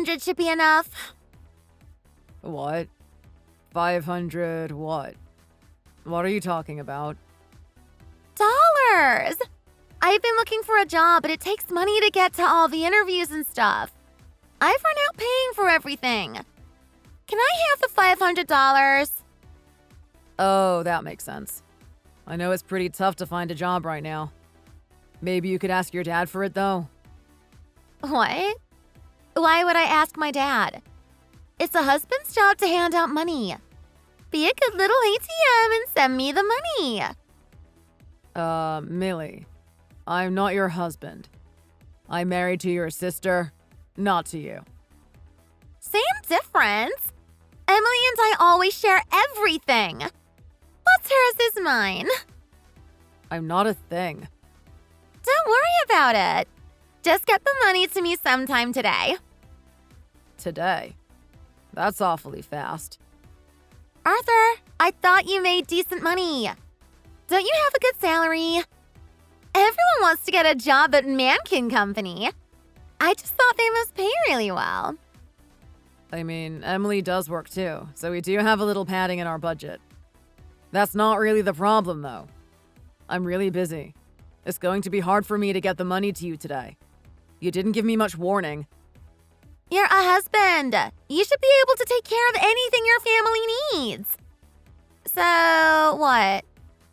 500 should be enough. What? 500 what? What are you talking about? Dollars! I've been looking for a job, but it takes money to get to all the interviews and stuff. I've run out paying for everything. Can I have the $500? Oh, that makes sense. I know it's pretty tough to find a job right now. Maybe you could ask your dad for it, though. What? Why would I ask my dad? It's a husband's job to hand out money. Be a good little ATM and send me the money. Millie, I'm not your husband. I'm married to your sister, not to you. Same difference. Emily and I always share everything. What's hers is mine. I'm not a thing. Don't worry about it. Just get the money to me sometime today. Today? That's awfully fast. Arthur, I thought you made decent money. Don't you have a good salary? Everyone wants to get a job at Mankin Company. I just thought they must pay really well. I mean, Emily does work too, so we do have a little padding in our budget. That's not really the problem, though. I'm really busy. It's going to be hard for me to get the money to you today. You didn't give me much warning. You're a husband. You should be able to take care of anything your family needs. So, what?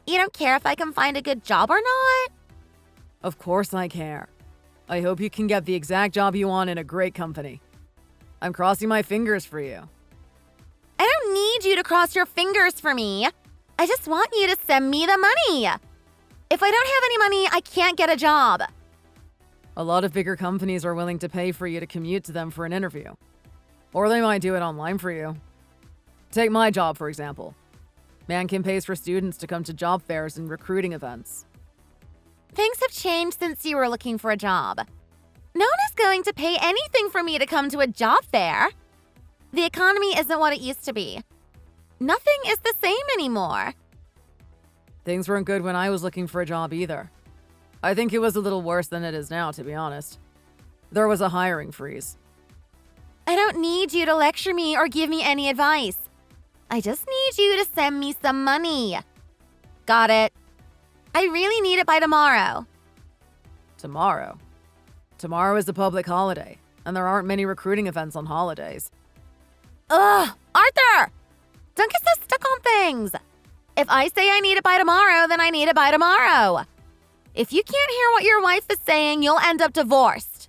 You don't care if I can find a good job or not? Of course I care. I hope you can get the exact job you want in a great company. I'm crossing my fingers for you. I don't need you to cross your fingers for me. I just want you to send me the money. If I don't have any money, I can't get a job. A lot of bigger companies are willing to pay for you to commute to them for an interview. Or they might do it online for you. Take my job, for example. Mankin pays for students to come to job fairs and recruiting events. Things have changed since you were looking for a job. No one is going to pay anything for me to come to a job fair. The economy isn't what it used to be. Nothing is the same anymore. Things weren't good when I was looking for a job either. I think it was a little worse than it is now, to be honest. There was a hiring freeze. I don't need you to lecture me or give me any advice. I just need you to send me some money. Got it. I really need it by tomorrow. Tomorrow? Tomorrow is a public holiday, and there aren't many recruiting events on holidays. Ugh, Arthur! Don't get so stuck on things. If I say I need it by tomorrow, then I need it by tomorrow. If you can't hear what your wife is saying, you'll end up divorced.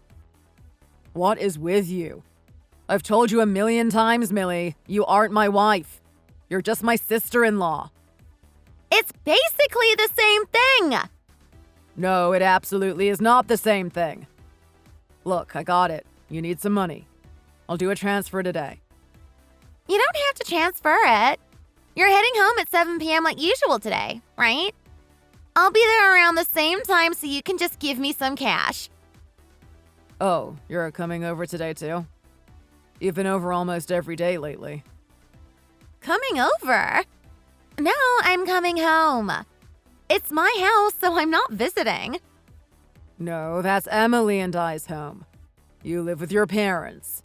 What is with you? I've told you 1,000,000 times, Millie, you aren't my wife. You're just my sister-in-law. It's basically the same thing. No, it absolutely is not the same thing. Look, I got it. You need some money. I'll do a transfer today. You don't have to transfer it. You're heading home at 7 p.m. like usual today, right? I'll be there around the same time so you can just give me some cash. Oh, you're coming over today too? You've been over almost every day lately. Coming over? No, I'm coming home. It's my house, so I'm not visiting. No, that's Emily and I's home. You live with your parents.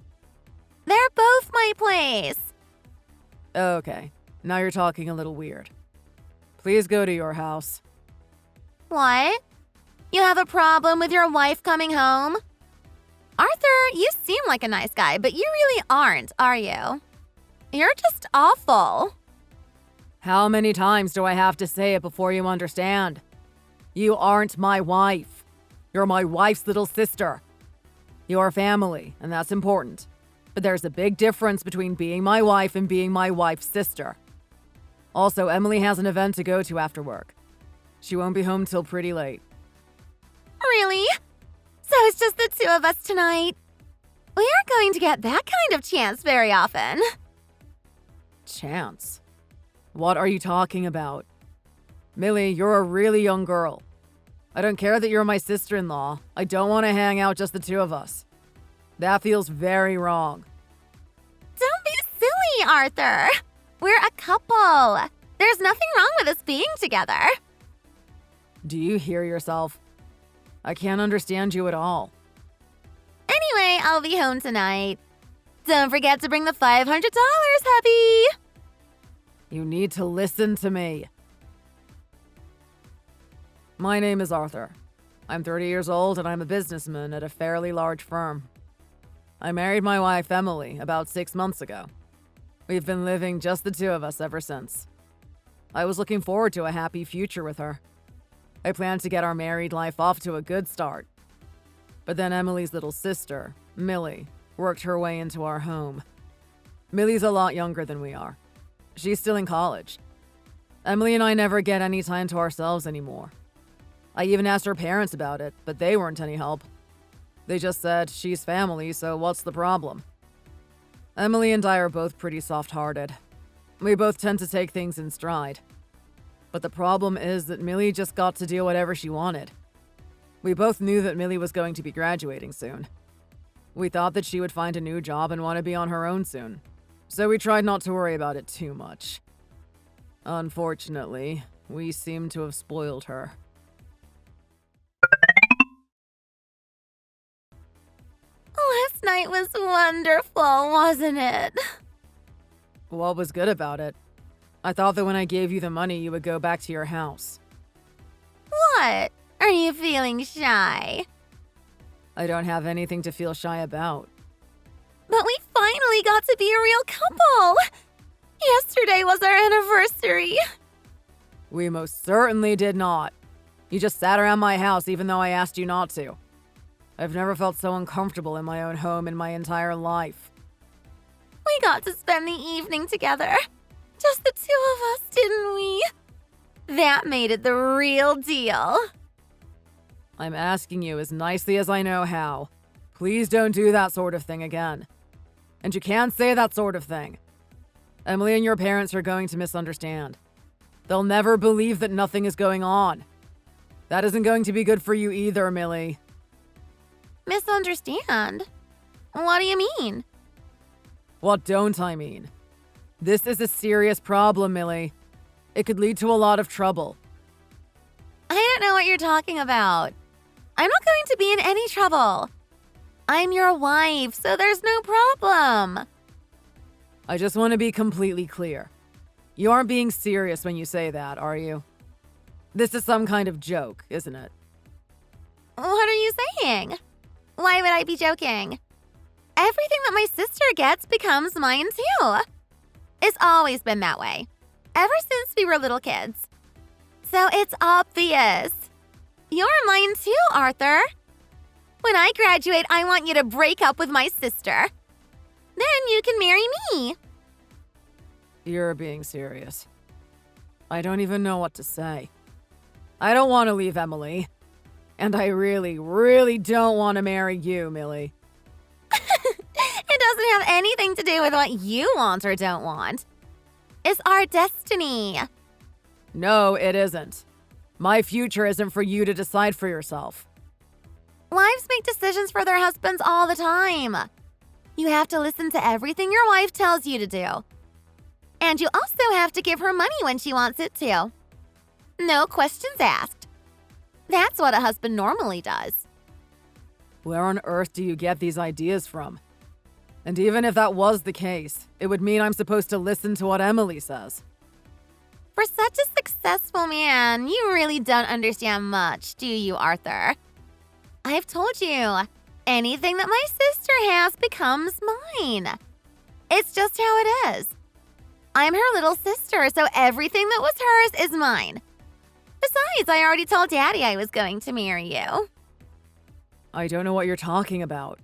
They're both my place. Okay, now you're talking a little weird. Please go to your house. What? You have a problem with your wife coming home? Arthur, you seem like a nice guy, but you really aren't, are you? You're just awful. How many times do I have to say it before you understand? You aren't my wife. You're my wife's little sister. You're family, and that's important. But there's a big difference between being my wife and being my wife's sister. Also, Emily has an event to go to after work. She won't be home till pretty late. Really? So it's just the two of us tonight? We aren't going to get that kind of chance very often. Chance? What are you talking about? Millie, you're a really young girl. I don't care that you're my sister-in-law. I don't want to hang out just the two of us. That feels very wrong. Don't be silly, Arthur. We're a couple. There's nothing wrong with us being together. Do you hear yourself? I can't understand you at all. Anyway, I'll be home tonight. Don't forget to bring the $500, hubby! You need to listen to me. My name is Arthur. I'm 30 years old and I'm a businessman at a fairly large firm. I married my wife, Emily, about 6 months ago. We've been living just the two of us ever since. I was looking forward to a happy future with her. I planned to get our married life off to a good start. But then Emily's little sister, Millie, worked her way into our home. Millie's a lot younger than we are. She's still in college. Emily and I never get any time to ourselves anymore. I even asked her parents about it, but they weren't any help. They just said, she's family, so what's the problem? Emily and I are both pretty soft-hearted. We both tend to take things in stride. But the problem is that Millie just got to do whatever she wanted. We both knew that Millie was going to be graduating soon. We thought that she would find a new job and want to be on her own soon. So we tried not to worry about it too much. Unfortunately, we seem to have spoiled her. Last night was wonderful, wasn't it? What was good about it? I thought that when I gave you the money, you would go back to your house. What? Are you feeling shy? I don't have anything to feel shy about. But we finally got to be a real couple! Yesterday was our anniversary. We most certainly did not. You just sat around my house even though I asked you not to. I've never felt so uncomfortable in my own home in my entire life. We got to spend the evening together. Just the two of us, didn't we? That made it the real deal. I'm asking you as nicely as I know how. Please don't do that sort of thing again. And you can't say that sort of thing. Emily and your parents are going to misunderstand. They'll never believe that nothing is going on. That isn't going to be good for you either, Millie. Misunderstand? What do you mean? What don't I mean? This is a serious problem, Millie. It could lead to a lot of trouble. I don't know what you're talking about. I'm not going to be in any trouble. I'm your wife, so there's no problem. I just want to be completely clear. You aren't being serious when you say that, are you? This is some kind of joke, isn't it? What are you saying? Why would I be joking? Everything that my sister gets becomes mine too. It's always been that way, ever since we were little kids. So it's obvious. You're mine too, Arthur. When I graduate, I want you to break up with my sister. Then you can marry me. You're being serious. I don't even know what to say. I don't want to leave Emily. And I really, really don't want to marry you, Millie. It doesn't have anything to do with what you want or don't want. It's our destiny. No, it isn't. My future isn't for you to decide for yourself. Wives make decisions for their husbands all the time. You have to listen to everything your wife tells you to do. And you also have to give her money when she wants it too. No questions asked. That's what a husband normally does. Where on earth do you get these ideas from? And even if that was the case, it would mean I'm supposed to listen to what Emily says. For such a successful man, you really don't understand much, do you, Arthur? I've told you, anything that my sister has becomes mine. It's just how it is. I'm her little sister, so everything that was hers is mine. Besides, I already told Daddy I was going to marry you. I don't know what you're talking about.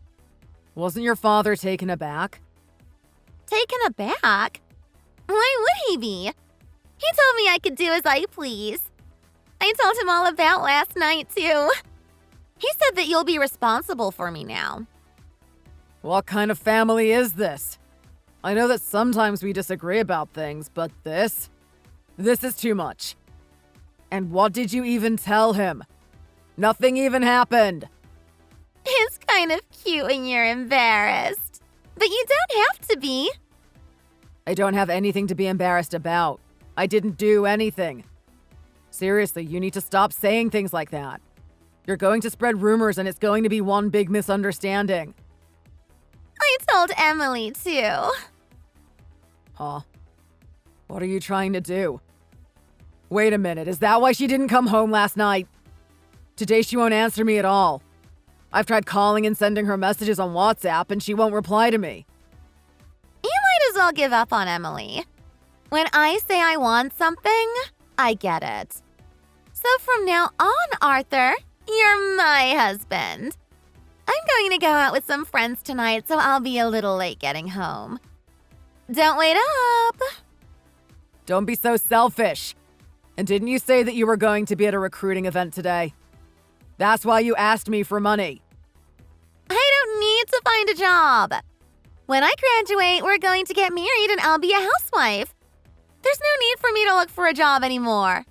Wasn't your father taken aback? Taken aback? Why would he be? He told me I could do as I please. I told him all about last night, too. He said that you'll be responsible for me now. What kind of family is this? I know that sometimes we disagree about things, but this is too much. And what did you even tell him? Nothing even happened. It's kind of cute when you're embarrassed. But you don't have to be. I don't have anything to be embarrassed about. I didn't do anything. Seriously, you need to stop saying things like that. You're going to spread rumors and it's going to be one big misunderstanding. I told Emily, too. Huh? What are you trying to do? Wait a minute, is that why she didn't come home last night? Today she won't answer me at all. I've tried calling and sending her messages on WhatsApp and she won't reply to me. You might as well give up on Emily. When I say I want something, I get it. So from now on, Arthur, you're my husband. I'm going to go out with some friends tonight, so I'll be a little late getting home. Don't wait up. Don't be so selfish. And didn't you say that you were going to be at a recruiting event today? That's why you asked me for money. I don't need to find a job. When I graduate, we're going to get married and I'll be a housewife. There's no need for me to look for a job anymore.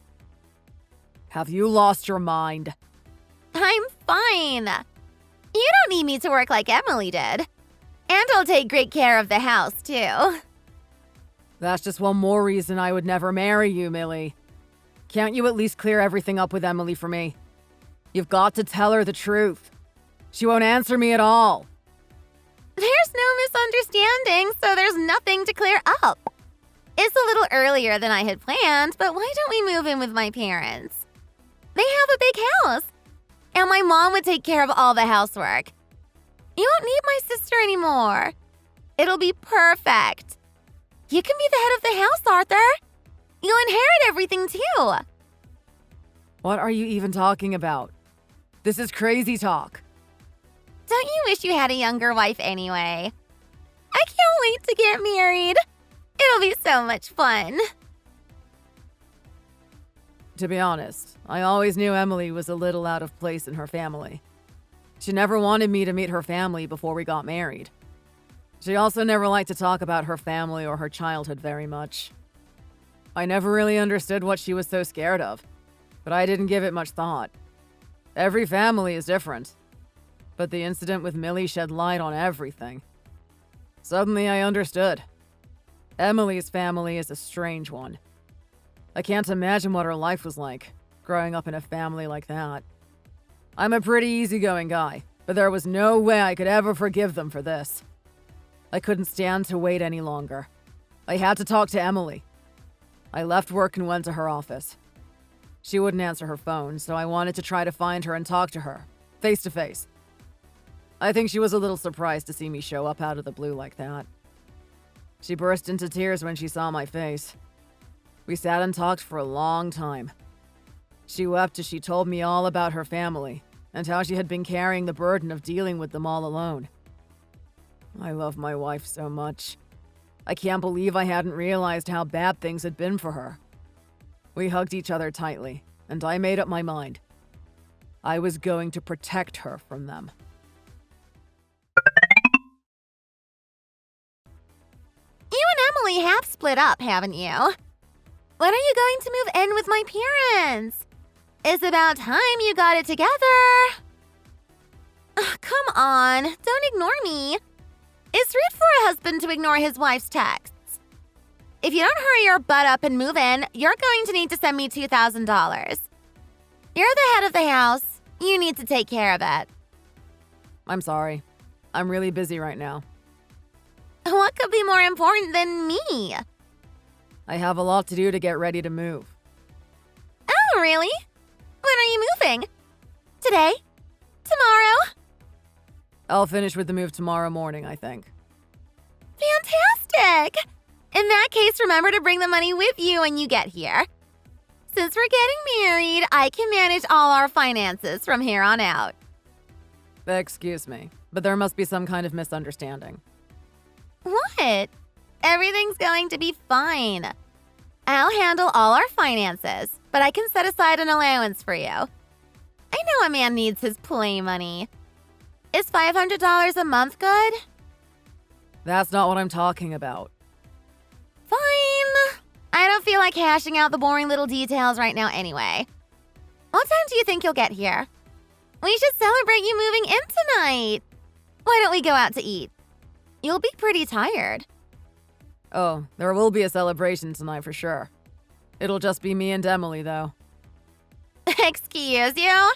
Have you lost your mind? I'm fine. You don't need me to work like Emily did. And I'll take great care of the house, too. That's just one more reason I would never marry you, Millie. Can't you at least clear everything up with Emily for me? You've got to tell her the truth. She won't answer me at all. There's no misunderstanding, so there's nothing to clear up. It's a little earlier than I had planned, but why don't we move in with my parents? They have a big house, and my mom would take care of all the housework. You won't need my sister anymore. It'll be perfect. You can be the head of the house, Arthur. You'll inherit everything, too. What are you even talking about? This is crazy talk. Don't you wish you had a younger wife anyway? I can't wait to get married. It'll be so much fun. To be honest, I always knew Emily was a little out of place in her family. She never wanted me to meet her family before we got married. She also never liked to talk about her family or her childhood very much. I never really understood what she was so scared of, but I didn't give it much thought. Every family is different, but the incident with Millie shed light on everything. Suddenly I understood. Emily's family is a strange one. I can't imagine what her life was like, growing up in a family like that. I'm a pretty easygoing guy, but there was no way I could ever forgive them for this. I couldn't stand to wait any longer. I had to talk to Emily. I left work and went to her office. She wouldn't answer her phone, so I wanted to try to find her and talk to her, face to face. I think she was a little surprised to see me show up out of the blue like that. She burst into tears when she saw my face. We sat and talked for a long time. She wept as she told me all about her family and how she had been carrying the burden of dealing with them all alone. I love my wife so much. I can't believe I hadn't realized how bad things had been for her. We hugged each other tightly, and I made up my mind. I was going to protect her from them. You and Emily have split up, haven't you? When are you going to move in with my parents? It's about time you got it together. Ugh, come on, don't ignore me. It's rude for a husband to ignore his wife's texts. If you don't hurry your butt up and move in, you're going to need to send me $2,000. You're the head of the house. You need to take care of it. I'm sorry. I'm really busy right now. What could be more important than me? I have a lot to do to get ready to move. Oh, really? When are you moving? Today? Tomorrow? I'll finish with the move tomorrow morning, I think. Fantastic! In that case, remember to bring the money with you when you get here. Since we're getting married, I can manage all our finances from here on out. Excuse me, but there must be some kind of misunderstanding. What? Everything's going to be fine. I'll handle all our finances, but I can set aside an allowance for you. I know a man needs his play money. Is $500 a month good? That's not what I'm talking about. Fine. I don't feel like hashing out the boring little details right now anyway. What time do you think you'll get here? We should celebrate you moving in tonight. Why don't we go out to eat? You'll be pretty tired. Oh, there will be a celebration tonight for sure. It'll just be me and Emily, though. Excuse you?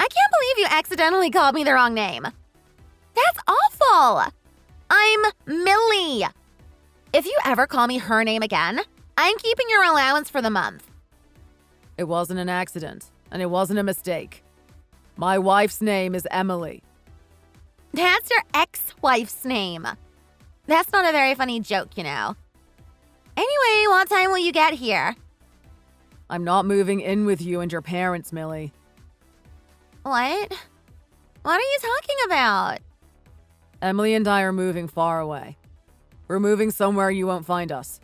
I can't believe you accidentally called me the wrong name. That's awful. I'm Millie. If you ever call me her name again, I'm keeping your allowance for the month. It wasn't an accident, and it wasn't a mistake. My wife's name is Emily. That's your ex-wife's name. That's not a very funny joke, you know. Anyway, what time will you get here? I'm not moving in with you and your parents, Millie. What? What are you talking about? Emily and I are moving far away. We're moving somewhere you won't find us.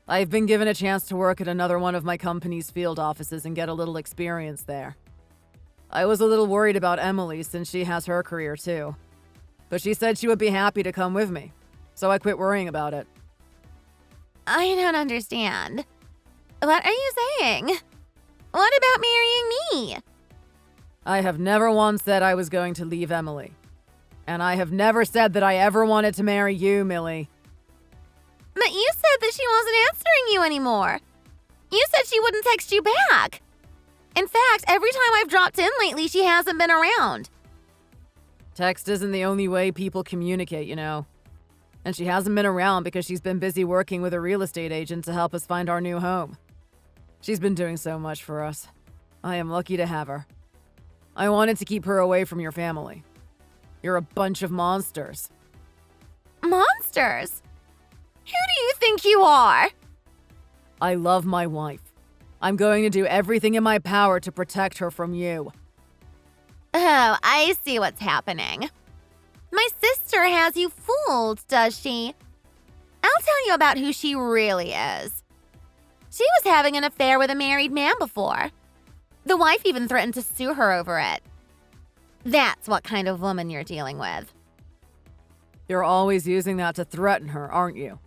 I've been given a chance to work at another one of my company's field offices and get a little experience there. I was a little worried about Emily since she has her career too. But she said she would be happy to come with me, so I quit worrying about it. I don't understand. What are you saying? What about marrying me? I have never once said I was going to leave Emily. And I have never said that I ever wanted to marry you, Millie. But you said that she wasn't answering you anymore. You said she wouldn't text you back. In fact, every time I've dropped in lately, she hasn't been around. Text isn't the only way people communicate, you know. And she hasn't been around because she's been busy working with a real estate agent to help us find our new home. She's been doing so much for us. I am lucky to have her. I wanted to keep her away from your family. You're a bunch of monsters. Monsters? Who do you think you are? I love my wife. I'm going to do everything in my power to protect her from you. Oh, I see what's happening. My sister has you fooled, does she? I'll tell you about who she really is. She was having an affair with a married man before. The wife even threatened to sue her over it. That's what kind of woman you're dealing with. You're always using that to threaten her, aren't you?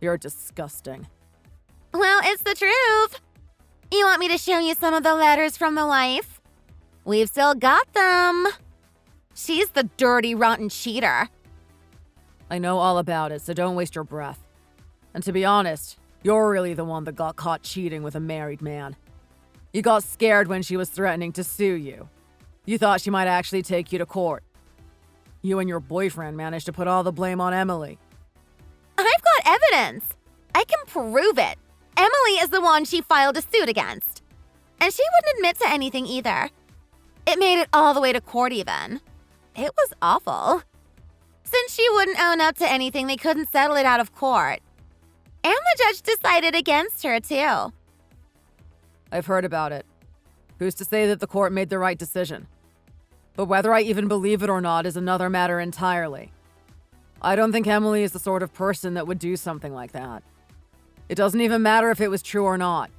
You're disgusting. Well, it's the truth. You want me to show you some of the letters from the wife? We've still got them. She's the dirty, rotten cheater. I know all about it, so don't waste your breath. And to be honest, you're really the one that got caught cheating with a married man. You got scared when she was threatening to sue you. You thought she might actually take you to court. You and your boyfriend managed to put all the blame on Emily. I've got evidence. I can prove it. Emily is the one she filed a suit against. And she wouldn't admit to anything either. It made it all the way to court even. It was awful. Since she wouldn't own up to anything, they couldn't settle it out of court. And the judge decided against her, too. I've heard about it. Who's to say that the court made the right decision? But whether I even believe it or not is another matter entirely. I don't think Emily is the sort of person that would do something like that. It doesn't even matter if it was true or not.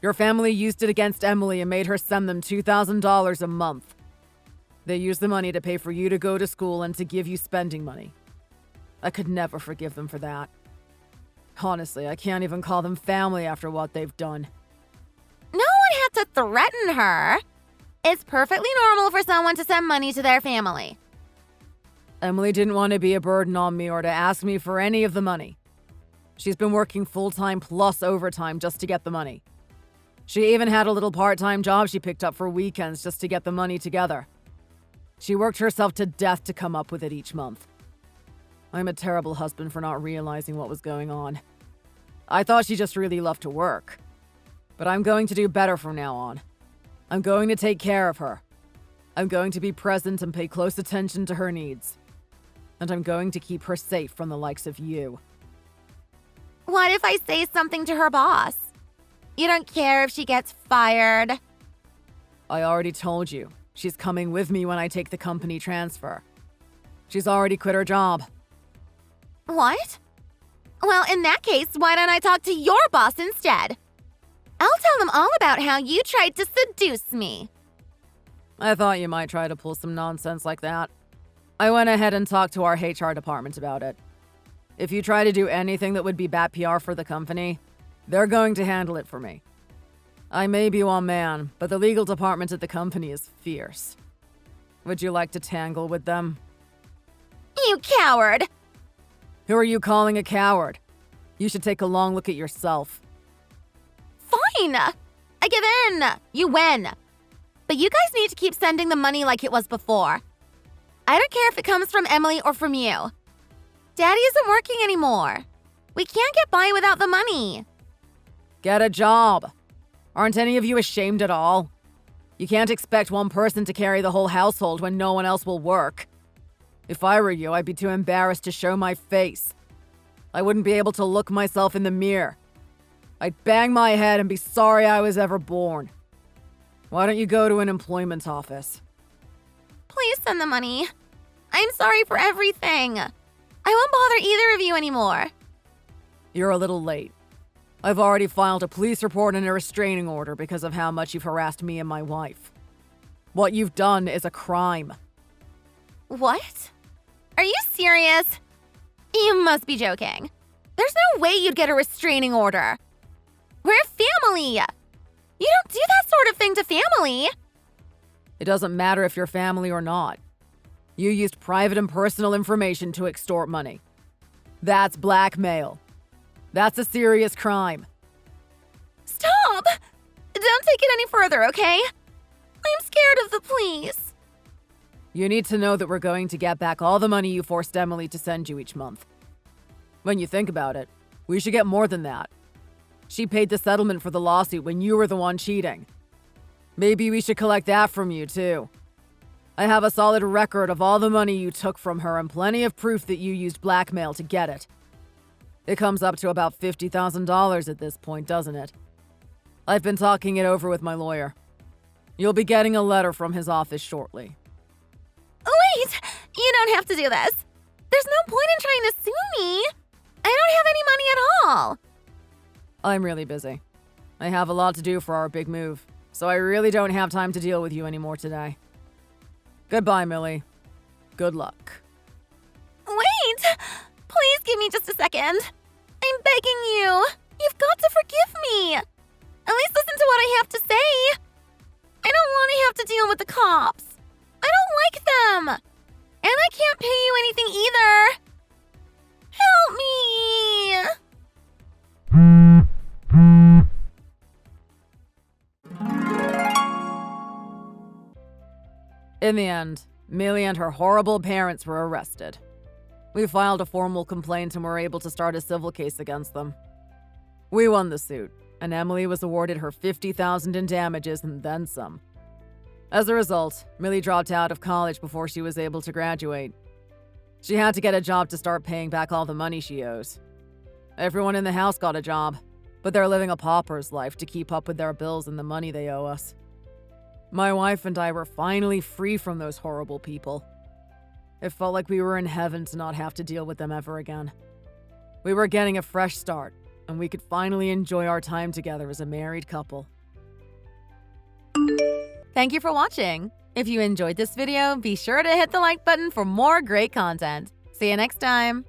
Your family used it against Emily and made her send them $2,000 a month. They used the money to pay for you to go to school and to give you spending money. I could never forgive them for that. Honestly, I can't even call them family after what they've done. No one had to threaten her. It's perfectly normal for someone to send money to their family. Emily didn't want to be a burden on me or to ask me for any of the money. She's been working full-time plus overtime just to get the money. She even had a little part-time job she picked up for weekends just to get the money together. She worked herself to death to come up with it each month. I'm a terrible husband for not realizing what was going on. I thought she just really loved to work. But I'm going to do better from now on. I'm going to take care of her. I'm going to be present and pay close attention to her needs. And I'm going to keep her safe from the likes of you. What if I say something to her boss? You don't care if she gets fired? I already told you. She's coming with me when I take the company transfer. She's already quit her job. What? Well, in that case, why don't I talk to your boss instead? I'll tell them all about how you tried to seduce me. I thought you might try to pull some nonsense like that. I went ahead and talked to our HR department about it. If you try to do anything that would be bad PR for the company, they're going to handle it for me. I may be one man, but the legal department at the company is fierce. Would you like to tangle with them? You coward! Who are you calling a coward? You should take a long look at yourself. Fine! I give in! You win! But you guys need to keep sending the money like it was before. I don't care if it comes from Emily or from you. Daddy isn't working anymore. We can't get by without the money. Get a job. Aren't any of you ashamed at all? You can't expect one person to carry the whole household when no one else will work. If I were you, I'd be too embarrassed to show my face. I wouldn't be able to look myself in the mirror. I'd bang my head and be sorry I was ever born. Why don't you go to an employment office? Please send the money. I'm sorry for everything. I won't bother either of you anymore. You're a little late. I've already filed a police report and a restraining order because of how much you've harassed me and my wife. What you've done is a crime. What? Are you serious? You must be joking. There's no way you'd get a restraining order. We're family. You don't do that sort of thing to family. It doesn't matter if you're family or not. You used private and personal information to extort money. That's blackmail. That's a serious crime. Stop! Don't take it any further, okay? I'm scared of the police. You need to know that we're going to get back all the money you forced Emily to send you each month. When you think about it, we should get more than that. She paid the settlement for the lawsuit when you were the one cheating. Maybe we should collect that from you, too. I have a solid record of all the money you took from her and plenty of proof that you used blackmail to get it. It comes up to about $50,000 at this point, doesn't it? I've been talking it over with my lawyer. You'll be getting a letter from his office shortly. Wait! You don't have to do this. There's no point in trying to sue me. I don't have any money at all. I'm really busy. I have a lot to do for our big move, so I really don't have time to deal with you anymore today. Goodbye, Millie. Good luck. Wait! Please give me just a second. I'm begging you. You've got to forgive me. At least listen to what I have to say. I don't want to have to deal with the cops. I don't like them. And I can't pay you anything either. Help me. In the end, Millie and her horrible parents were arrested. We filed a formal complaint and were able to start a civil case against them. We won the suit, and Emily was awarded her $50,000 in damages and then some. As a result, Millie dropped out of college before she was able to graduate. She had to get a job to start paying back all the money she owes. Everyone in the house got a job, but they're living a pauper's life to keep up with their bills and the money they owe us. My wife and I were finally free from those horrible people. It felt like we were in heaven to not have to deal with them ever again. We were getting a fresh start, and we could finally enjoy our time together as a married couple. Thank you for watching. If you enjoyed this video, be sure to hit the like button for more great content. See you next time.